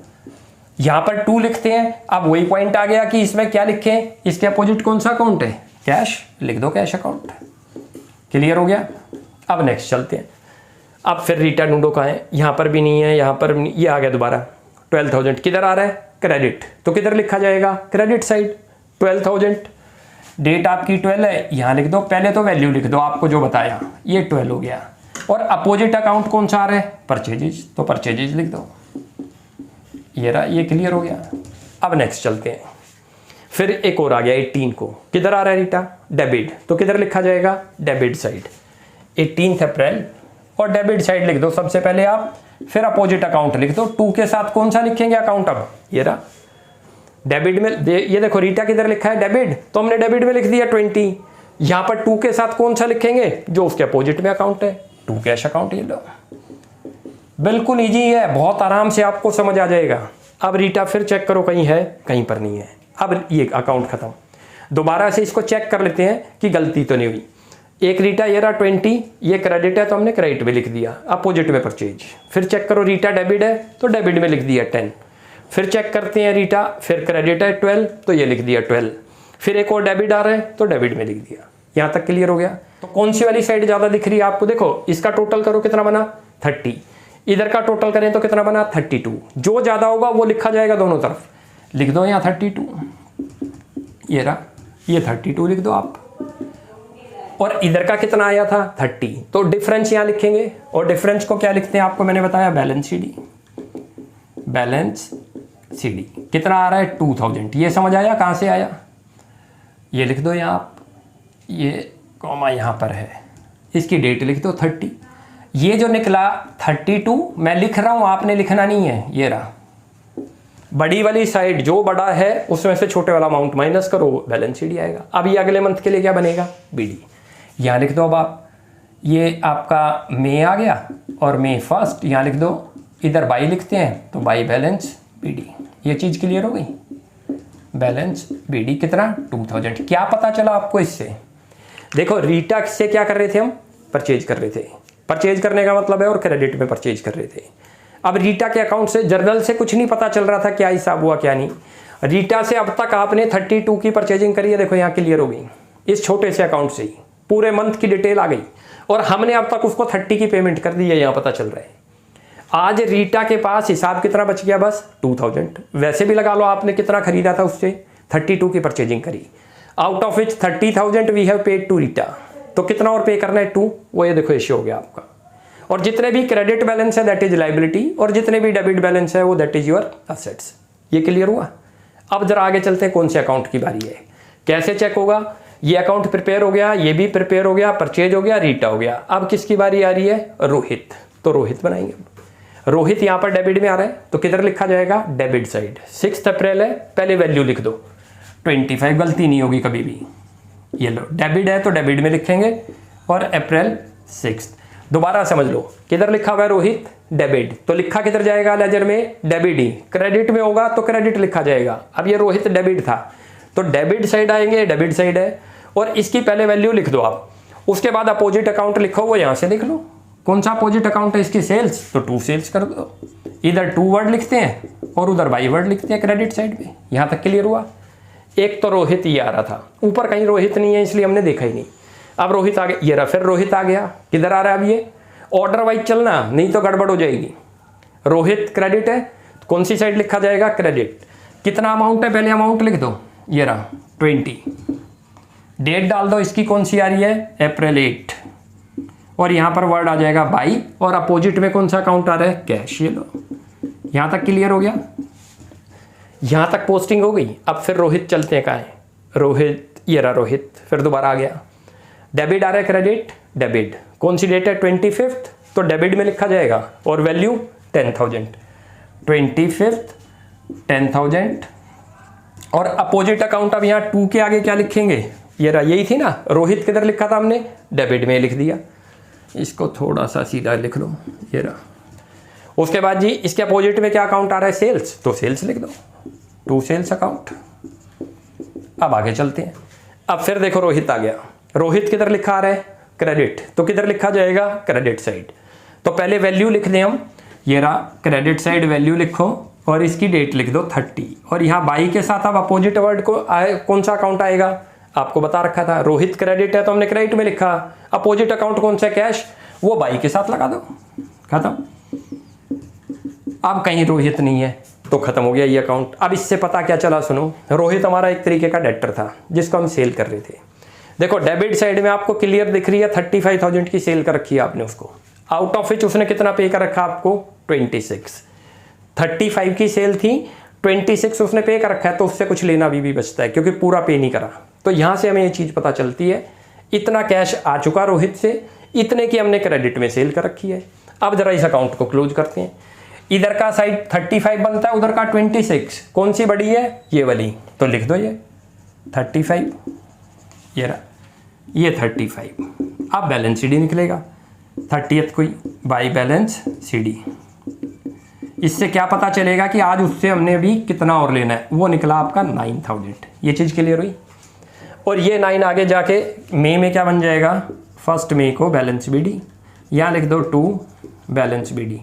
यहां पर 2 लिखते हैं। अब वही पॉइंट आ गया कि इसमें क्या लिखें, इसके अपोजिट कौन सा अकाउंट है? कैश। लिख दो कैश अकाउंट। क्लियर हो गया? अब नेक्स्ट चलते हैं। अब फिर रीटा ढूंढो कहाँ है, यहां पर भी नहीं है, यहां पर नहीं, ये आ गया दोबारा 12,000। किधर आ रहा है? क्रेडिट। तो किधर लिखा जाएगा? Credit side 12,000। डेट आपकी 12 है, यहां लिख दो। पहले तो वैल्यू लिख दो आपको जो बताया, ये 12 हो गया। और अपोजिट अकाउंट कौन सा आ रहा है? परचेजेज। तो परचेजेज लिख दो। ये रहा, ये क्लियर हो गया। अब नेक्स्ट चलते हैं। फिर एक और आ गया 18 को। किधर आ रहा है रीटा? डेबिट। तो किधर लिखा जाएगा? Debit side. 18 अप्रैल, और डेबिट साइड लिख दो सबसे पहले आप, फिर अपोजिट अकाउंट लिख दो। 2 के साथ कौन सा लिखेंगे अकाउंट? अब ये रहा डेबिट में। ये देखो रीटा किधर लिखा है? डेबिट। तो हमने डेबिट में लिख दिया 20। यहां पर 2 के साथ कौन सा लिखेंगे? जो उसके अपोजिट में अकाउंट है, 2 कैश अकाउंट। ये लो, बिल्कुल इजी है, बहुत आराम से आपको समझ आ जाएगा। अब रीटा फिर चेक करो, कहीं है, कहीं पर नहीं है। अब ये अकाउंट खत्म। दोबारा से इसको चेक कर लेते हैं कि गलती तो नहीं हुई। एक रीटा ये रहा 20, ये क्रेडिट है तो हमने क्रेडिट में लिख दिया, अपोजिट में परचेज। फिर चेक करो, रीटा डेबिट है तो डेबिट में लिख दिया 10। फिर चेक करते हैं रीटा, फिर क्रेडिट है 12, तो ये लिख दिया 12। फिर एक और डेबिट आ रहा है तो डेबिट में लिख दिया। यहाँ तक क्लियर हो गया? तो कौन सी वाली साइड ज़्यादा दिख रही है आपको? देखो, इसका टोटल करो कितना बना? 30। इधर का टोटल करें तो कितना बना? 32। जो ज़्यादा होगा वो लिखा जाएगा दोनों तरफ। लिख दो यहाँ 32। ये रहा, ये 32 लिख दो आप। और इधर का कितना आया था? 30। तो डिफरेंस यहाँ लिखेंगे, और डिफरेंस को क्या लिखते हैं आपको मैंने बताया? Balance CD. बैलेंस सीडी कितना आ रहा है? 2000। ये समझ आया कहाँ से आया? ये लिख दो यहाँ आप, ये कॉमा यहाँ पर है, इसकी डेट लिख दो 30। ये जो निकला 32 मैं लिख रहा हूँ, आपने लिखना नहीं है। ये रहा, बड़ी वाली साइड जो बड़ा है उसमें से छोटे वाला अमाउंट माइनस करो, बैलेंस शीट आएगा। अब ये अगले मंथ के लिए क्या बनेगा? बीडी। यहाँ लिख दो अब आप, ये आपका मई आ गया और मई 1 यहाँ लिख दो। इधर बाई लिखते हैं तो बाई बैलेंस बीडी। ये चीज़ क्लियर हो गई? बैलेंस बीडी कितना? 2000। क्या पता चला आपको इससे? देखो, रीटा से क्या कर रहे थे हम? परचेज कर रहे थे। परचेज करने का मतलब है, और क्रेडिट में परचेज कर रहे थे। अब रीटा के अकाउंट से, जर्नल से कुछ नहीं पता चल रहा था क्या हिसाब हुआ क्या नहीं। रीटा से अब तक आपने 32 की परचेजिंग करी है, देखो यहाँ क्लियर हो गई। इस छोटे से अकाउंट से ही पूरे मंथ की डिटेल आ गई, और हमने अब तक उसको 30 की पेमेंट कर दी है, यहाँ पता चल रहा है। आज रीटा के पास हिसाब कितना बच गया? बस 2000। वैसे भी लगा लो आपने कितना खरीदा था उससे, 32 की परचेजिंग करी। Out of which 30,000 we have paid to Rita. तो कितना और पे करना है? 2। वो ये देखो इश्यू हो गया आपका। और जितने भी क्रेडिट बैलेंस है दैट इज लाइबिलिटी, और जितने भी डेबिट बैलेंस है वो दैट इज योर असेट्स। ये क्लियर हुआ? अब जरा आगे चलते हैं, कौन से अकाउंट की बारी है, कैसे चेक होगा। ये अकाउंट प्रिपेयर हो गया, ये भी प्रिपेयर हो गया, परचेज हो गया, रीटा हो गया। अब किसकी बारी आ रही है? रोहित। तो रोहित बनाएंगे। रोहित यहाँ पर डेबिट में आ रहा है तो किधर लिखा जाएगा? Debit side. 6 अप्रैल है, पहले वैल्यू लिख दो 25, गलती नहीं होगी कभी भी। ये लो, डेबिट है तो डेबिट में लिखेंगे, और अप्रैल 6। दोबारा समझ लो, किधर लिखा हुआ है रोहित? डेबिट। तो लिखा किधर जाएगा लेजर में? डेबिट ही। क्रेडिट में होगा तो क्रेडिट लिखा जाएगा। अब ये रोहित डेबिट था तो डेबिट साइड आएंगे, डेबिट साइड है, और इसकी पहले वैल्यू लिख दो आप। उसके बाद अपोजिट अकाउंट लिखो, वो यहां से लिख लो। कौन सा अपोजिट अकाउंट है इसकी? सेल्स। तो 2 सेल्स कर दो। इधर 2 वर्ड लिखते हैं और उधर बाई वर्ड लिखते हैं क्रेडिट साइड में। यहां तक क्लियर हुआ? एक तो रोहित ये आ रहा था, ऊपर कहीं रोहित नहीं है इसलिए हमने देखा ही नहीं। अब रोहित आ गया, ये रहा, फिर रोहित आ गया। किधर आ रहा है अब ये? ऑर्डर वाइज चलना, नहीं तो गड़बड़ हो जाएगी। रोहित क्रेडिट है, कौन सी साइड लिखा जाएगा? क्रेडिट। कितना अमाउंट है? पहले अमाउंट लिख दो, ये रहा 20। डेट डाल दो, इसकी कौन सी आ रही है? अप्रैल 8। और यहाँ पर वर्ड आ जाएगा बाई, और अपोजिट में कौन सा अकाउंट आ रहा है? कैश। ये लो, यहाँ तक क्लियर हो गया, यहाँ तक पोस्टिंग हो गई। अब फिर रोहित चलते हैं, कहाँ है रोहित? ये रहा रोहित, फिर दोबारा आ गया। डेबिट आ रहा है, क्रेडिट, डेबिट। कौन सी डेट है? 25, तो डेबिट में लिखा जाएगा, और वैल्यू 10,000। 25 10,000। और अपोजिट अकाउंट अब यहाँ 2 के आगे क्या लिखेंगे? ये रहा, यही थी ना, रोहित किधर लिखा था हमने? डेबिट में लिख दिया। इसको थोड़ा सा सीधा लिख लो, ये रहा। उसके बाद जी इसके अपोजिट में क्या अकाउंट आ रहा है? सेल्स, तो सेल्स लिख दो, 2 सेल्स अकाउंट। अब आगे चलते हैं। अब फिर देखो रोहित आ गया। रोहित किधर लिखा आ रहा है? क्रेडिट, तो किधर लिखा जाएगा? Credit side. तो पहले वैल्यू लिख दें हम, ये रहा क्रेडिट साइड, वैल्यू लिखो और इसकी डेट लिख दो 30। और यहाँ बाई के साथ अब अपोजिट वर्ड को कौन सा अकाउंट आएगा? आपको बता रखा था, रोहित क्रेडिट है तो हमने क्रेडिट में लिखा। अपोजिट अकाउंट कौन सा? कैश, वो बाई के साथ लगा दो, खत्म। अब कहीं रोहित नहीं है तो खत्म हो गया ये अकाउंट। अब इससे पता क्या चला, सुनो, रोहित हमारा एक तरीके का डेटर था जिसको हम सेल कर रहे थे। देखो डेबिट साइड में आपको क्लियर दिख रही है 35,000 की सेल कर रखी है आपने उसको, आउट ऑफ विच उसने कितना पे कर रखा आपको? 26। 35 की सेल थी, 26 उसने पे कर रखा है, तो उससे कुछ लेना भी बचता है क्योंकि पूरा पे नहीं करा। तो यहाँ से हमें ये चीज़ पता चलती है, इतना कैश आ चुका रोहित से, इतने की हमने क्रेडिट में सेल कर रखी है। अब जरा इस अकाउंट को क्लोज करते हैं। इधर का साइड 35 बनता है, उधर का 26, कौन सी बड़ी है? ये वाली, तो लिख दो ये 35, ये रहा, ये 35। अब बैलेंस सीडी निकलेगा 30th को ही, बाई बैलेंस सीडी। इससे क्या पता चलेगा कि आज उससे हमने अभी कितना और लेना है? वो निकला आपका 9,000। ये चीज़ क्लियर हुई। और ये 9 आगे जाके मई में क्या बन जाएगा? 1 मई को बैलेंस बीडी, यहाँ लिख दो 2 बैलेंस बीडी,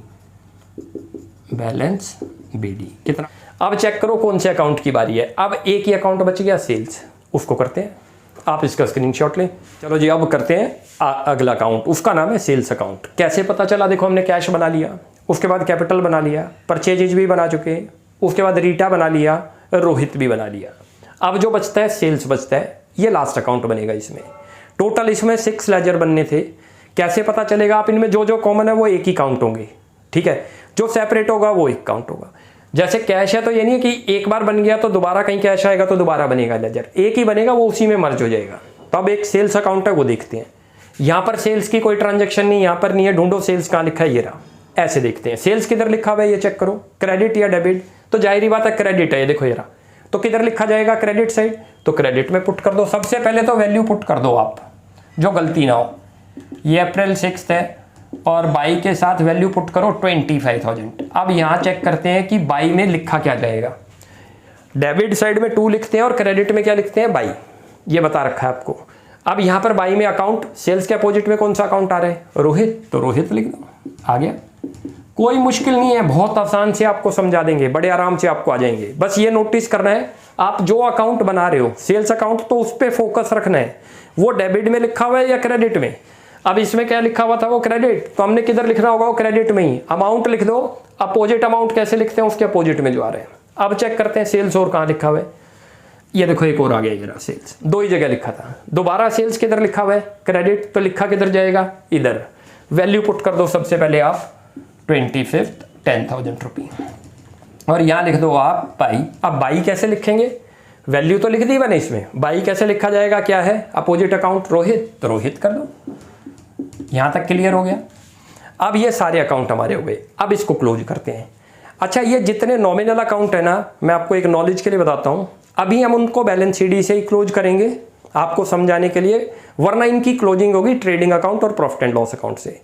बैलेंस बीडी कितना। अब चेक करो कौन से अकाउंट की बारी है। अब एक ही अकाउंट बच गया, सेल्स, उसको करते हैं। आप इसका स्क्रीनशॉट लें। चलो जी, अब करते हैं अगला अकाउंट, उसका नाम है सेल्स अकाउंट। कैसे पता चला? देखो हमने कैश बना लिया, उसके बाद कैपिटल बना लिया, परचेजेज भी बना चुके, उसके बाद रीटा बना लिया, रोहित भी बना लिया। अब जो बचता है सेल्स बचता है, ये लास्ट अकाउंट बनेगा। इसमें टोटल इसमें 6 लेजर बनने थे। कैसे पता चलेगा? आप इनमें जो जो कॉमन है वो एक ही काउंट होंगे, ठीक है, जो सेपरेट होगा वो एक काउंट होगा। जैसे कैश है तो ये नहीं है कि एक बार बन गया तो दोबारा कहीं कैश आएगा तो दोबारा बनेगा लेजर, एक ही बनेगा, वो उसी में मर्ज हो जाएगा। तो अब एक सेल्स अकाउंट है, वो देखते हैं। यहाँ पर सेल्स की कोई ट्रांजेक्शन नहीं, यहाँ पर नहीं है, ढूंढो सेल्स कहाँ लिखा है, ये रहा। ऐसे देखते हैं सेल्स किधर लिखा हुआ है, ये चेक करो, क्रेडिट या डेबिट, तो जाहिर बात है क्रेडिट है, ये देखो ये रहा। तो किधर लिखा जाएगा? क्रेडिट साइड, तो क्रेडिट में पुट कर दो। सबसे पहले तो वैल्यू पुट कर दो आप, जो गलती ना हो। ये अप्रैल 6 है और बाई के साथ वैल्यू पुट करो 25,000। अब यहाँ चेक करते हैं कि बाई में लिखा क्या जाएगा। डेबिट साइड में 2 लिखते हैं और क्रेडिट में क्या लिखते हैं? बाई, ये बता रखा है आपको। अब यहाँ पर बाई में अकाउंट, सेल्स के अपोजिट में कौन सा अकाउंट आ रहा है? रोहित, तो रोहित लिख दो, आ गया। कोई मुश्किल नहीं है, बहुत आसान से आपको समझा देंगे, बड़े आराम से आपको आ जाएंगे। बस ये नोटिस करना है, आप जो अकाउंट बना रहे हो सेल्स अकाउंट, तो उस पर फोकस रखना है, वो डेबिट में लिखा हुआ है या क्रेडिट में। अब इसमें क्या लिखा हुआ था? वो क्रेडिट, तो हमने किधर लिखना होगा? वो क्रेडिट में ही। अमाउंट लिख दो, अपोजिट अमाउंट कैसे लिखते हैं? उसके अपोजिट में जो आ रहे हैं। अब चेक करते हैं सेल्स और कहाँ लिखा हुआ है। ये देखो एक और आ गया, ये रहा सेल्स, 2 ही जगह लिखा था। दोबारा सेल्स किधर लिखा हुआ है? क्रेडिट, तो लिखा किधर जाएगा? इधर। वैल्यू पुट कर दो सबसे पहले आप 25 10,000 रुपये, और यहाँ लिख दो आप बाई। अब बाई कैसे लिखेंगे? वैल्यू तो लिख दी मैंने इसमें, बाई कैसे लिखा जाएगा? क्या है अपोजिट अकाउंट? रोहित, तो रोहित कर दो। यहाँ तक क्लियर हो गया। अब ये सारे अकाउंट हमारे हो गए। अब इसको क्लोज करते हैं। अच्छा, ये जितने नॉमिनल अकाउंट है ना, मैं आपको एक नॉलेज के लिए बताता हूँ, अभी हम उनको बैलेंस शीट से ही क्लोज करेंगे आपको समझाने के लिए, वरना इनकी क्लोजिंग होगी ट्रेडिंग अकाउंट और प्रॉफिट एंड लॉस अकाउंट से।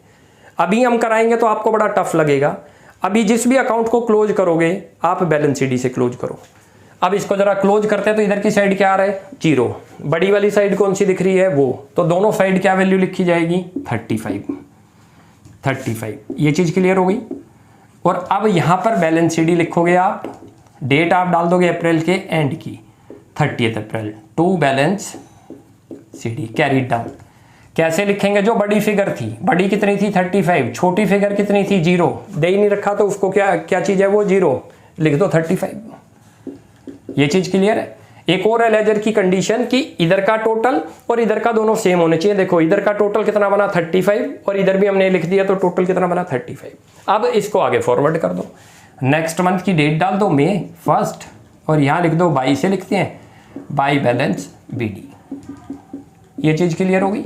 अभी हम कराएंगे तो आपको बड़ा टफ लगेगा। अभी जिस भी अकाउंट को क्लोज करोगे आप बैलेंस शीट से क्लोज करो। अब इसको जरा क्लोज करते हैं, तो इधर की साइड क्या आ रहा है? 0। बड़ी वाली साइड कौन सी दिख रही है? वो। तो दोनों साइड क्या वैल्यू लिखी जाएगी? 35। ये चीज़ क्लियर हो गई। और अब यहाँ पर बैलेंस शीट लिखोगे आप, डेट आप डाल दोगे अप्रैल के एंड की, 30 April to balance CD carried down. कैसे लिखेंगे? जो बड़ी फिगर थी, बड़ी कितनी थी 35, छोटी फिगर कितनी थी 0, दे ही नहीं रखा तो उसको क्या चीज़ है वो 0, लिख दो 35। ये चीज़ क्लियर है। एक और है लेजर की कंडीशन कि इधर का टोटल और इधर का दोनों सेम होने चाहिए। देखो इधर का टोटल कितना बना 35 और इधर भी हमने लिख दिया तो टोटल कितना बना 35। अब इसको आगे फॉरवर्ड कर दो, नेक्स्ट मंथ की डेट डाल दो May 1 और यहाँ लिख दो बाई से लिखते हैं बाई बैलेंस BD। ये चीज़ क्लियर होगी।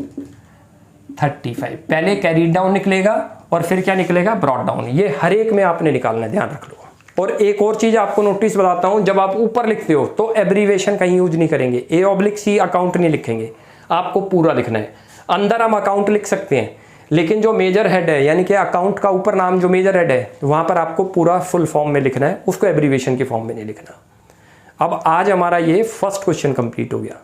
35 पहले कैरी डाउन निकलेगा और फिर क्या निकलेगा ब्रॉड डाउन। ये हर एक में आपने निकालना है, ध्यान रख लो। और एक और चीज़ आपको नोटिस बताता हूं, जब आप ऊपर लिखते हो तो एब्रीवेशन कहीं यूज नहीं करेंगे, A/C अकाउंट नहीं लिखेंगे, आपको पूरा लिखना है। अंदर हम अकाउंट लिख सकते हैं लेकिन जो मेजर हेड है यानी कि अकाउंट का ऊपर नाम जो मेजर हेड है वहां पर आपको पूरा फुल फॉर्म में लिखना है, उसको एब्रीवेशन के फॉर्म में नहीं लिखना। अब आज हमारा ये फर्स्ट क्वेश्चन कंप्लीट हो गया।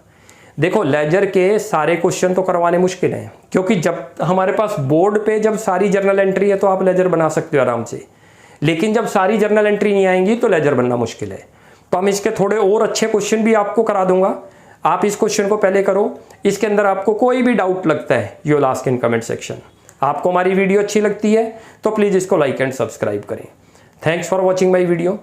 देखो लेजर के सारे क्वेश्चन तो करवाने मुश्किल हैं क्योंकि जब हमारे पास बोर्ड पे जब सारी जर्नल एंट्री है तो आप लेजर बना सकते हो आराम से, लेकिन जब सारी जर्नल एंट्री नहीं आएंगी तो लेजर बनना मुश्किल है। तो हम इसके थोड़े और अच्छे क्वेश्चन भी आपको करा दूंगा, आप इस क्वेश्चन को पहले करो। इसके अंदर आपको कोई भी डाउट लगता है you will ask in comment section. आपको हमारी वीडियो अच्छी लगती है तो प्लीज़ इसको लाइक एंड सब्सक्राइब करें। Thanks for watching my video.